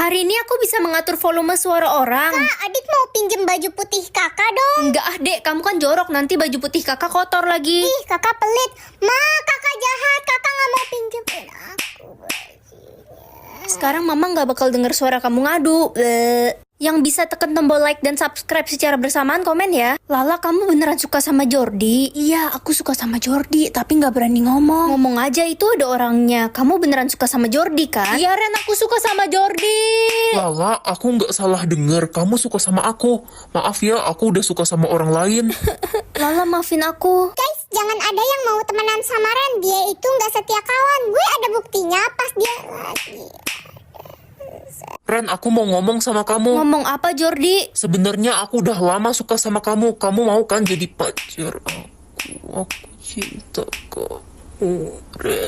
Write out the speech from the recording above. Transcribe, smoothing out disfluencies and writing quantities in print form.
Hari ini aku bisa mengatur volume suara orang. Kak, adik mau pinjem baju putih kakak dong. Enggak ah, Dek, kamu kan jorok, nanti baju putih kakak kotor lagi. Ih, kakak pelit. Ma, kakak jahat, kakak gak mau pinjemin aku bajunya. Sekarang mama nggak bakal denger suara kamu ngadu. Yang bisa tekan tombol like dan subscribe secara bersamaan komen ya. Lala, kamu beneran suka sama Jordi? Iya, aku suka sama Jordi, tapi nggak berani ngomong. Ngomong aja, itu ada orangnya. Kamu beneran suka sama Jordi kan? Iya Ren, aku suka sama Jordi. Lala, aku nggak salah denger. Kamu suka sama aku. Maaf ya, aku udah suka sama orang lain. Lala, maafin aku. Guys, jangan ada yang mau temenan sama Ren. Dia itu gak setia kawan. Gue ada buktinya pas dia lagi. Ren, aku mau ngomong sama kamu. Ngomong apa Jordi? Sebenarnya aku udah lama suka sama kamu. Kamu mau kan jadi pacar aku? Aku cinta kamu, Ren.